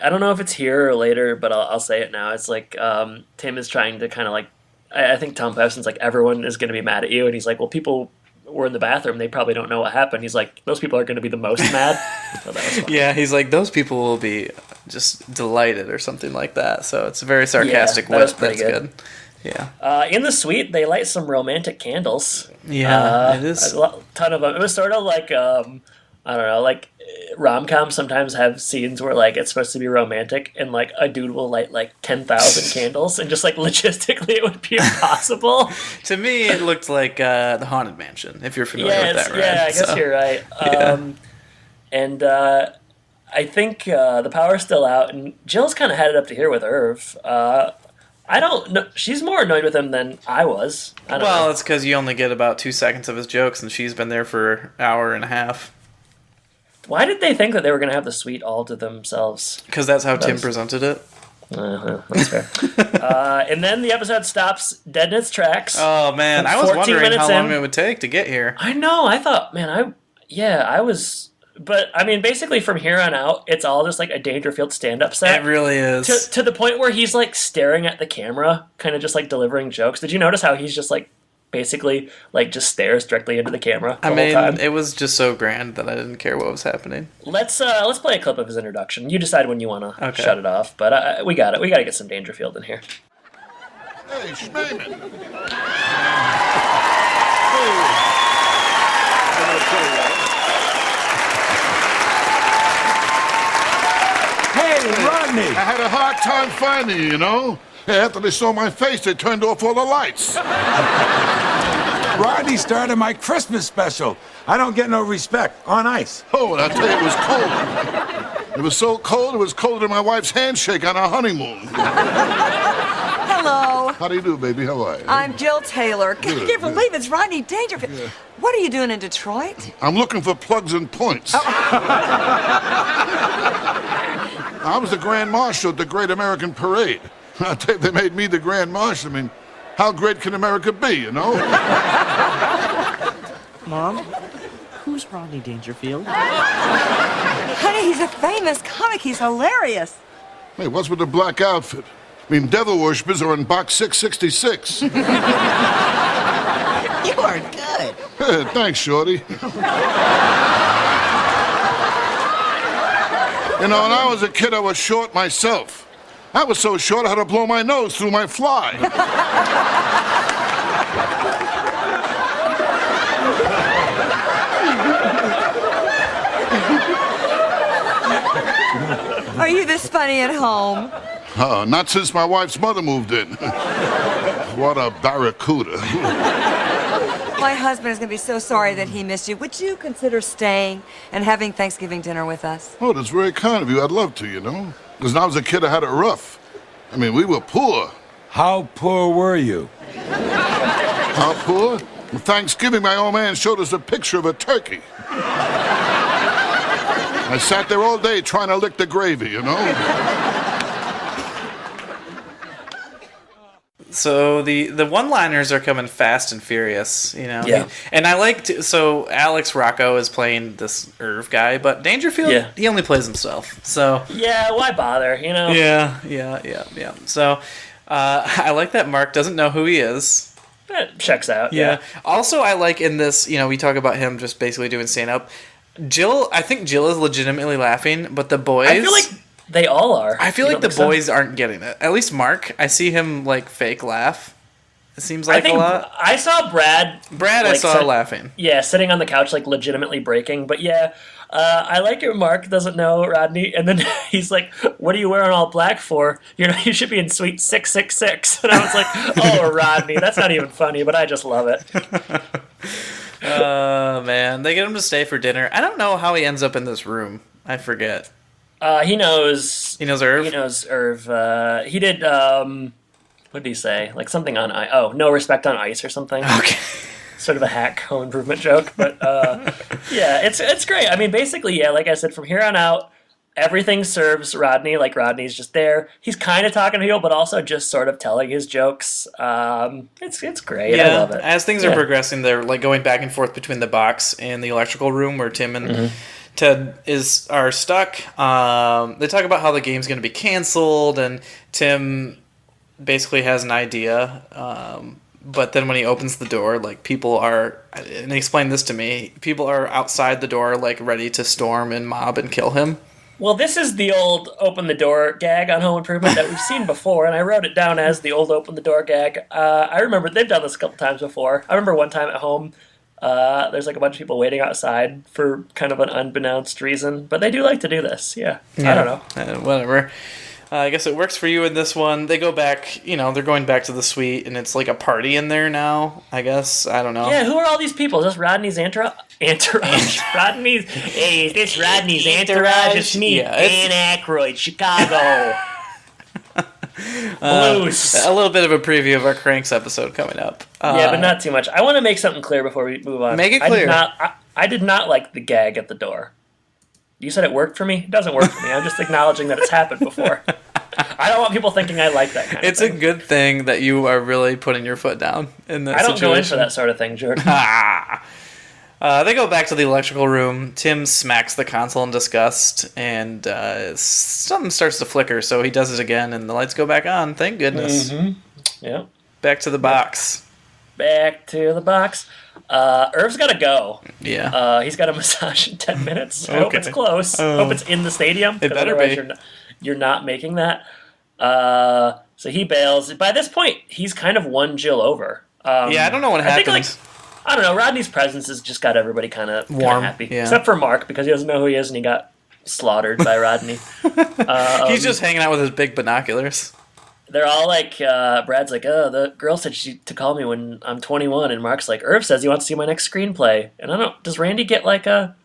don't know if it's here or later, but I'll say it now. It's like Tim is trying to kind of like I think Tom Pevson's like, everyone is going to be mad at you, and he's like, well, people were in the bathroom, they probably don't know what happened. He's like, those people are going to be the most mad. So that was funny. Yeah, he's like, those people will be just delighted or something like that. So it's a very sarcastic wit. That's good. Yeah. In the suite, they light some romantic candles. Yeah, it is. A ton of them. It was sort of like, I don't know, like rom-coms sometimes have scenes where like it's supposed to be romantic and like a dude will light like 10,000 candles and just like logistically it would be impossible. To me, it looked like the Haunted Mansion, if you're familiar with that, right? Yeah, I guess you're right. And I think the power's still out, and Jill's kind of had it up to here with Irv. I don't know. She's more annoyed with him than I was. Well, it's because you only get about 2 seconds of his jokes, and she's been there for an hour and a half. Why did they think that they were going to have the suite all to themselves? Because that's how Tim presented it. That's fair. And then the episode stops dead in its tracks. Oh, man. I was wondering how long it would take to get here. I know. I thought, man, I was... But, I mean, basically from here on out, it's all just like a Dangerfield stand-up set. It really is. To the point where he's like staring at the camera, kind of just like delivering jokes. Did you notice how he's just like basically like just stares directly into the camera the whole time? It was just so grand that I didn't care what was happening. Let's play a clip of his introduction. You decide when you want to shut it off, but we got it. We got to get some Dangerfield in here. Hey, Schneeman. Hey, Rodney! I had a hard time finding you, After they saw my face, they turned off all the lights. Rodney started my Christmas special. I don't get no respect. On ice. Oh, and I tell you, it was cold. It was so cold, it was colder than my wife's handshake on our honeymoon. Hello. How do you do, baby? How are you? I'm Jill Taylor. Good, I can't good. believe it's Rodney Dangerfield. Yeah. What are you doing in Detroit? I'm looking for plugs and points. I was the Grand Marshal at the Great American Parade. I tell you, they made me the Grand Marshal. I mean, how great can America be, you know? Mom, who's Rodney Dangerfield? Honey, he's a famous comic. He's hilarious. Hey, what's with the black outfit? I mean, devil worshippers are in box 666. You are good. Hey, thanks, Shorty. You know, when I was a kid, I was short myself. I was so short I had to blow my nose through my fly. Are you this funny at home? Not since my wife's mother moved in. What a barracuda. My husband is going to be so sorry that he missed you. Would you consider staying and having Thanksgiving dinner with us? Oh, that's very kind of you. I'd love to, you know. Because when I was a kid, I had it rough. I mean, we were poor. How poor were you? How poor? On Thanksgiving, my old man showed us a picture of a turkey. I sat there all day trying to lick the gravy, you know? So the one-liners are coming fast and furious, you know. Yeah. And I liked so Alex Rocco is playing this Irv guy, but Dangerfield he only plays himself. So Yeah, why bother, you know? yeah. So I like that Mark doesn't know who he is. That checks out, Yeah. Also, I like in this, you know, we talk about him just basically doing stand-up. I think Jill is legitimately laughing, but the boys... I feel like they all are. I feel You like the don't think so? boys aren't getting it. At least Mark, I see him, like, fake laugh. It seems I like think a lot. I saw Brad. I saw laughing. Yeah, sitting on the couch, like legitimately breaking. But yeah, I like it. Mark doesn't know Rodney, and then he's like, "What are you wearing all black for? You should be in suite 666." And I was like, "Oh, Rodney, that's not even funny." But I just love it. Man, they get him to stay for dinner. I don't know how he ends up in this room. I forget. He knows. He knows Irv? He knows Irv. He did. What did he say? Like something on ice. Oh, no respect on ice or something. Okay. Sort of a hack home improvement joke, but yeah, it's great. I mean, basically, yeah, like I said, from here on out, everything serves Rodney. Like Rodney's just there. He's kind of talking to people, but also just sort of telling his jokes. It's great. Yeah, I love it. as things are progressing, they're like going back and forth between the box and the electrical room where Tim and Ted are stuck. They talk about how the game's going to be canceled, and Tim basically has an idea. But then when he opens the door, like people are, and they explain this to me, people are outside the door, like ready to storm and mob and kill him. Well, this is the old open the door gag on Home Improvement that we've seen before, and I wrote it down as the old open the door gag. I remember they've done this a couple times before. I remember one time at home, there's like a bunch of people waiting outside for kind of an unbeknownst reason, but they do like to do this. Yeah. I don't know. Whatever. I guess it works for you in this one. They go back, they're going back to the suite, and it's like a party in there now, I guess. I don't know. Yeah, who are all these people? Is this Rodney's entourage? Rodney's, hey, is this Rodney's entourage? It's me, Dan Aykroyd, Chicago. Blues. A little bit of a preview of our Cranks episode coming up. Yeah, but not too much. I want to make something clear before we move on. Make it clear. I did not like the gag at the door. You said it worked for me? It doesn't work for me. I'm just acknowledging that it's happened before. I don't want people thinking I like that kind of thing. It's a good thing that you are really putting your foot down in that I don't situation. go in for that sort of thing, Jordan. They go back to the electrical room. Tim smacks the console in disgust, and something starts to flicker, so he does it again, and the lights go back on. Thank goodness. Mm-hmm. Yeah. Back to the box. Back to the box. Irv's got to go. Yeah. He's got a massage in 10 minutes. I hope it's close. Hope it's in the stadium. It better be. You're not making that. So he bails. By this point, he's kind of won Jill over. Yeah, I don't know what happened. I don't know. Rodney's presence has just got everybody kind of warm, happy. Yeah. Except for Mark, because he doesn't know who he is and he got slaughtered by Rodney. He's just hanging out with his big binoculars. They're all like, Brad's like, oh, the girl said to call me when I'm 21. And Mark's like, Irv says he wants to see my next screenplay. And I don't know, does Randy get like a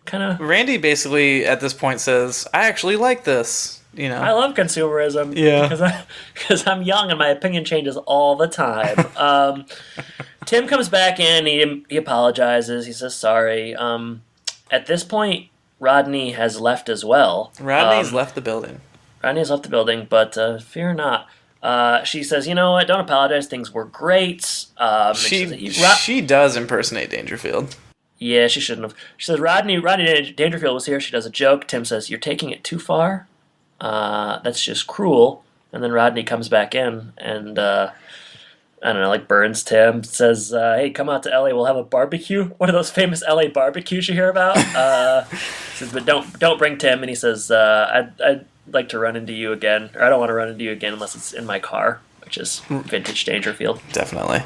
kind of. Randy basically at this point says, "I actually like this." You know, I love consumerism. Yeah. because I'm young and my opinion changes all the time. Tim comes back in. He apologizes. He says sorry. At this point, Rodney has left as well. Rodney's left the building. Rodney's left the building, but fear not. She says, "You know what? Don't apologize. Things were great." She does impersonate Dangerfield. Yeah, she shouldn't have. She says, Rodney Dangerfield was here. She does a joke. Tim says, "You're taking it too far. That's just cruel." And then Rodney comes back in and, I don't know, like burns Tim, says, "Hey, come out to LA. We'll have a barbecue." One of those famous LA barbecues you hear about. Says, "But don't bring Tim." And he says, I'd like to run into you again, or I don't want to run into you again unless it's in my car, which is vintage Dangerfield. Definitely.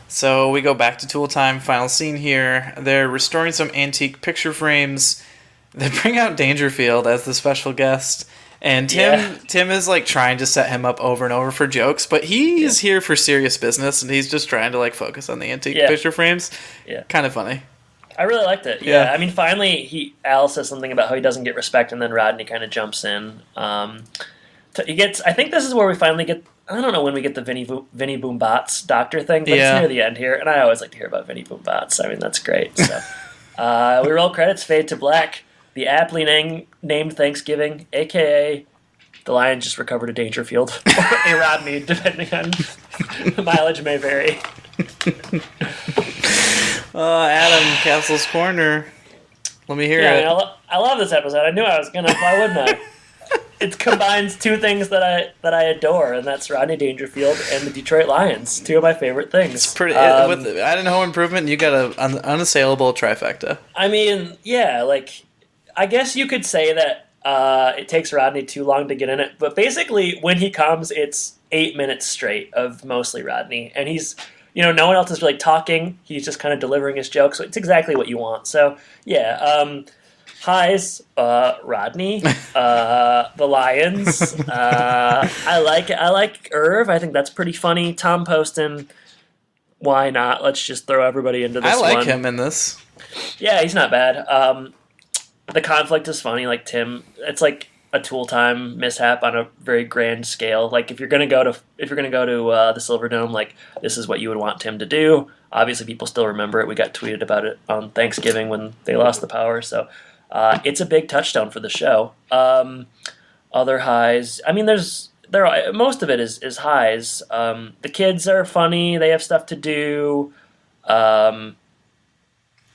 So we go back to Tool Time, final scene here. They're restoring some antique picture frames. They bring out Dangerfield as the special guest. And Tim is like trying to set him up over and over for jokes, but he's here for serious business, and he's just trying to like focus on the antique picture frames. Yeah. Kind of funny. I really liked it. Yeah. I mean, finally, Al says something about how he doesn't get respect, and then Rodney kind of jumps in. He gets. I think this is where we finally get. I don't know when we get the Vinny Boombots doctor thing, but it's near the end here, and I always like to hear about Vinny Boombots. I mean, that's great. So, we roll credits, fade to black. The aptly named Thanksgiving, a.k.a. the Lions just recovered a Dangerfield, or a Rodney, depending on the mileage may vary. Adam, Castle's Corner. Let me hear it. I love this episode. I knew I was gonna. Why wouldn't I? It combines two things that I adore, and that's Rodney Dangerfield and the Detroit Lions. Two of my favorite things. It's pretty. With adding home improvement, you got an unassailable trifecta. I mean, yeah, like I guess you could say that it takes Rodney too long to get in it, but basically when he comes, it's 8 minutes straight of mostly Rodney, and he's. No one else is really talking. He's just kind of delivering his jokes. So it's exactly what you want. So, yeah. Highs, Rodney, the Lions. I like Irv. I think that's pretty funny. Tom Poston, why not? Let's just throw everybody into this one. I like him in this. Yeah, he's not bad. The conflict is funny. Like Tim, it's like a Tool Time mishap on a very grand scale. Like if you're gonna go to the Silverdome, like this is what you would want Tim to do. Obviously, people still remember it. We got tweeted about it on Thanksgiving when they lost the power. So it's a big touchstone for the show. Other highs. I mean, most of it is highs. The kids are funny. They have stuff to do.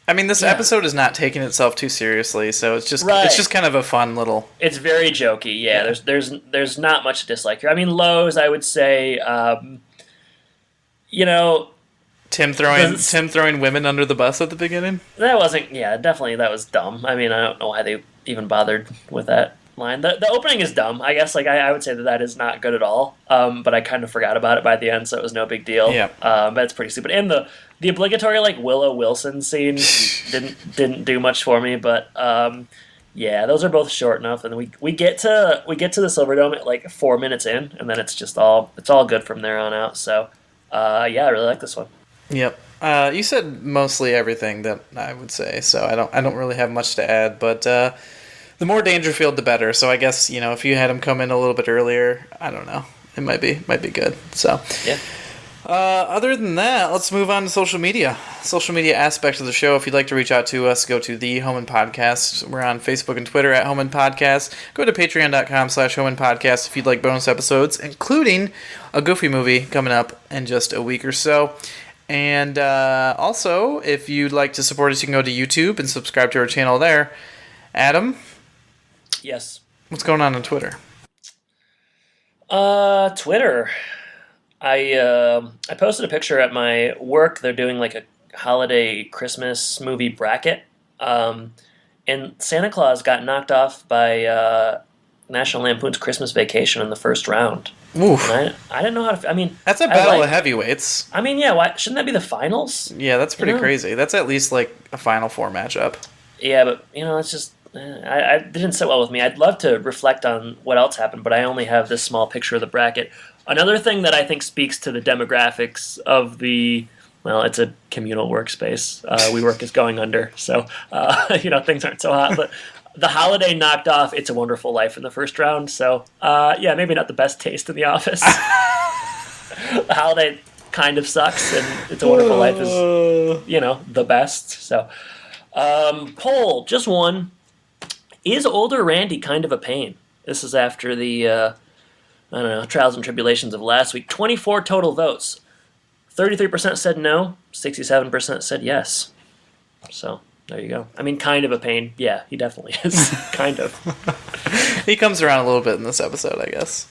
I mean, this episode is not taking itself too seriously, so it's just kind of a fun little. It's very jokey. Yeah. There's not much to dislike here. I mean, lows, I would say. Tim throwing women under the bus at the beginning. That wasn't. Yeah, definitely that was dumb. I mean, I don't know why they even bothered with that line. The opening is dumb. I guess I would say that is not good at all. But I kind of forgot about it by the end, so it was no big deal. Yeah. But it's pretty stupid. And the obligatory like Willow Wilson scene didn't do much for me. But yeah, those are both short enough, and we get to the Silverdome at like 4 minutes in, and then it's all good from there on out. So yeah, I really like this one. Yep. You said mostly everything that I would say, so I don't really have much to add. But the more Dangerfield, the better. So I guess if you had him come in a little bit earlier, I don't know, it might be good. So yeah. Other than that, let's move on to social media. Social media aspect of the show. If you'd like to reach out to us, go to the Homan Podcast. We're on Facebook and Twitter at Homan Podcast. Go to patreon.com/Homan Podcast if you'd like bonus episodes, including a Goofy movie coming up in just a week or so. And also, if you'd like to support us, you can go to YouTube and subscribe to our channel there. Adam? Yes. What's going on Twitter? Twitter. I posted a picture at my work. They're doing like a holiday Christmas movie bracket. And Santa Claus got knocked off by National Lampoon's Christmas Vacation in the first round. Oof. And I didn't know how to... I mean... That's a battle of heavyweights. I mean, yeah, why shouldn't that be the finals? Yeah, that's pretty crazy. That's at least like a Final Four matchup. Yeah, but, it's just... I didn't sit well with me. I'd love to reflect on what else happened, but I only have this small picture of the bracket. Another thing that I think speaks to the demographics of the well, it's a communal workspace. WeWork is going under, so things aren't so hot. But The Holiday knocked off It's a Wonderful Life in the first round, so maybe not the best taste in the office. The Holiday kind of sucks, and It's a Wonderful Life is, the best. So, poll, just one. Is older Randy kind of a pain? This is after the, trials and tribulations of last week. 24 total votes. 33% said no, 67% said yes. So, there you go. I mean, kind of a pain. Yeah, he definitely is. Kind of. He comes around a little bit in this episode, I guess.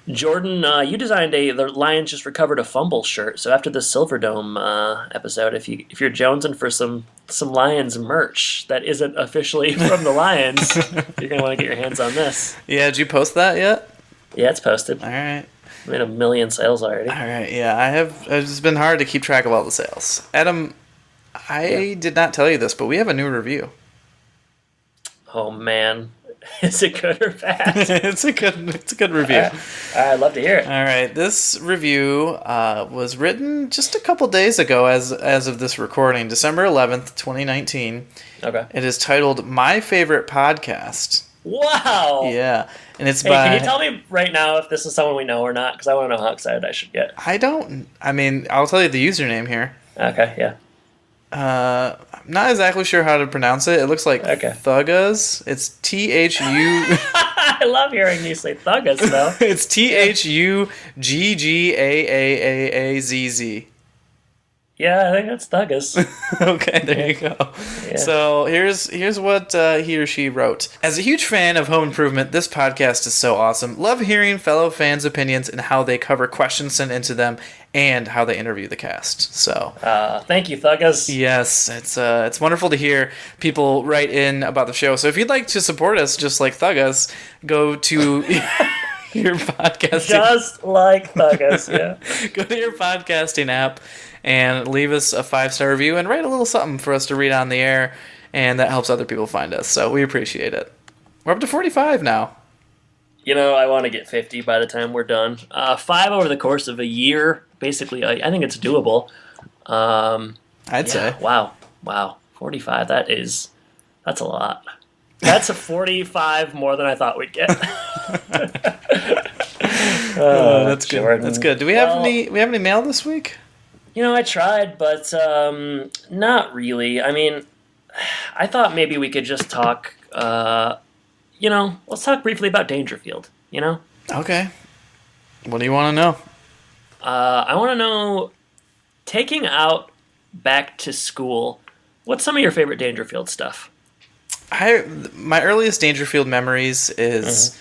Jordan, you designed the Lions just recovered a fumble shirt. So after the Silverdome episode, if you're jonesing for some Lions merch that isn't officially from the Lions, you're gonna want to get your hands on this. Yeah, did you post that yet? Yeah, it's posted. All right. I made 1 million sales already. All right, yeah, it's been hard to keep track of all the sales. Adam, I did not tell you this, but we have a new review. Oh man, is it good or bad? It's a good review. I'd love to hear it. All right, this review was written just a couple days ago as of this recording, December 11th, 2019. Okay. It is titled "My Favorite Podcast." Wow. Yeah, and it's Hey, by. can you tell me right now if this is someone we know or not? Because I want to know how excited I should get. I'll tell you the username here. Okay, yeah. I'm not exactly sure how to pronounce it. It looks like Thuggas. It's THU. I love hearing you say Thuggas, though. It's THUGGAAAAZZ. Yeah, I think that's Thuggas. Okay, there you go. Yeah. So here's what he or she wrote. As a huge fan of Home Improvement, this podcast is so awesome. Love hearing fellow fans' opinions and how they cover questions sent into them and how they interview the cast. So thank you, Thuggas. yes, it's wonderful to hear people write in about the show. So if you'd like to support us just like Thuggas, go to your podcasting. Just like Thuggas, yeah. Go to your podcasting app and leave us a 5-star review and write a little something for us to read on the air, and that helps other people find us, so we appreciate it. We're up to 45 now. I want to get 50 by the time we're done. 5 over the course of a year, basically. I think it's doable. I'd say. Wow. 45, that's a lot. That's a 45 more than I thought we'd get. That's good. Jordan. That's good. Do we have any mail this week? I tried, but not really. I mean, I thought maybe we could just talk, let's talk briefly about Dangerfield, Okay. What do you want to know? I want to know, taking out Back to School, what's some of your favorite Dangerfield stuff? My earliest Dangerfield memories is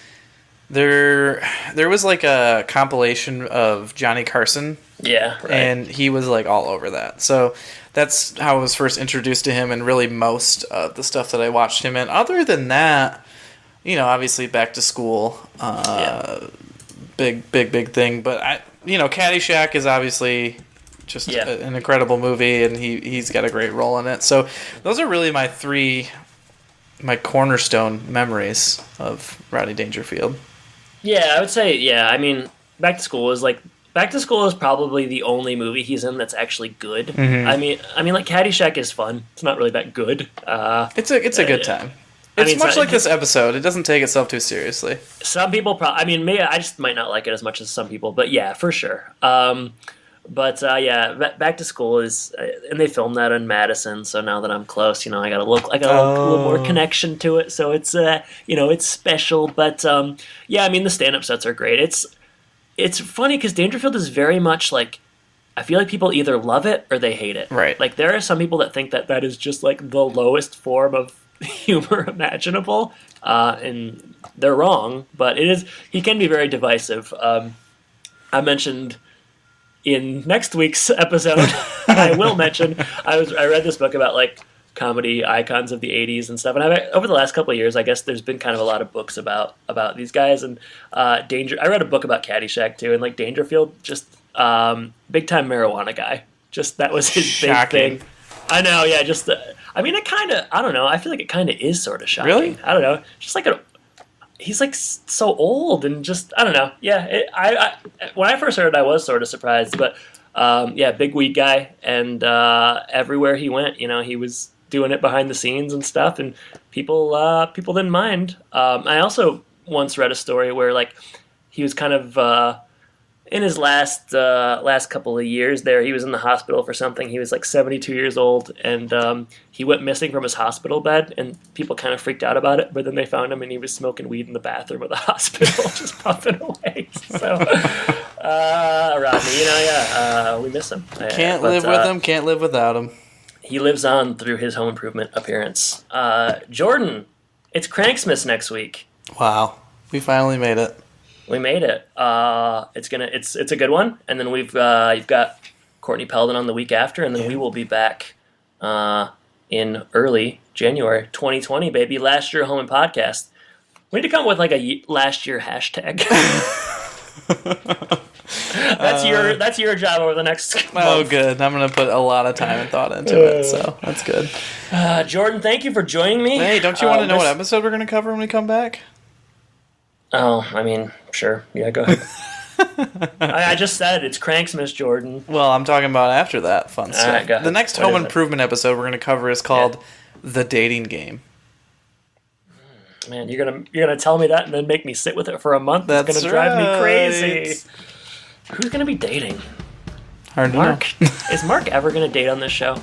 there was like a compilation of Johnny Carson. Yeah, right. And he was like all over that. So that's how I was first introduced to him, and really most of the stuff that I watched him in. Other than that, obviously Back to School, big thing. But Caddyshack is obviously just an incredible movie, and he's got a great role in it. So those are really my cornerstone memories of Rodney Dangerfield. Yeah, I would say, I mean, Back to School is probably the only movie he's in that's actually good. Mm-hmm. I mean, like Caddyshack is fun. It's not really that good. It's a good time. It's much like this episode. It doesn't take itself too seriously. Some people maybe I just might not like it as much as some people, but yeah, for sure. Back to School is, and they filmed that in Madison. So now that I'm close, I got a little more connection to it. So it's, it's special. But the stand-up sets are great. It's funny because Dangerfield is very much like, I feel like people either love it or they hate it. Right. Like there are some people that think that is just like the lowest form of humor imaginable, and they're wrong. But he can be very divisive. I mentioned in next week's episode, I will mention, I read this book about like comedy icons of the 80s and stuff, and over the last couple of years, I guess there's been kind of a lot of books about these guys, and I read a book about Caddyshack too, and like Dangerfield, just big time marijuana guy, just that was his shocking. Big thing. I know, yeah, just it kind of, I don't know, I feel like it kind of is sort of shocking. Really? I don't know, just like he's like so old and just, I don't know. Yeah, when I first heard it, I was sort of surprised, but big weed guy, and everywhere he went, he was doing it behind the scenes and stuff, and people didn't mind. I also once read a story where like he was kind of in his last couple of years there, he was in the hospital for something. He was like 72 years old, and he went missing from his hospital bed, and people kind of freaked out about it. But then they found him, and he was smoking weed in the bathroom of the hospital, just puffing away. So, Rodney, we miss him. Can't live with him, can't live without him. He lives on through his home improvement appearance. Jordan, it's Cranksmas next week. Wow, we finally made it. We made it. It's a good one. And then you've got Courtney Peldon on the week after, and then we will be back in early January 2020, baby. Last year home and podcast. We need to come up with like a last year hashtag. That's your job over the next month. Oh, good. I'm gonna put a lot of time and thought into it, so that's good. Jordan, thank you for joining me. Hey, don't you want to know what episode we're gonna cover when we come back? Oh, I mean, sure. Yeah, go ahead. I just said it's Cranksmas, Jordan. Well, I'm talking about after that fun stuff. Right, go ahead. The next home improvement episode we're going to cover is called The Dating Game. Man, you're gonna tell me that and then make me sit with it for a month? That's gonna drive me crazy. Who's gonna be dating? Hard to Mark? know. Is Mark ever gonna date on this show?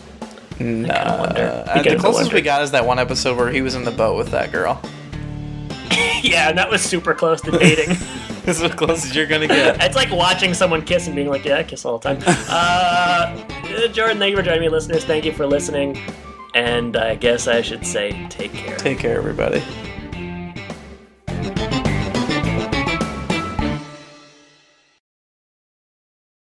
No. The closest we got is that one episode where he was in the boat with that girl. Yeah, and that was super close to dating. This is as close as you're gonna get. It's like watching someone kiss and being like, yeah, I kiss all the time. Jordan, thank you for joining me, listeners. Thank you for listening. And I guess I should say, take care. Take care, everybody.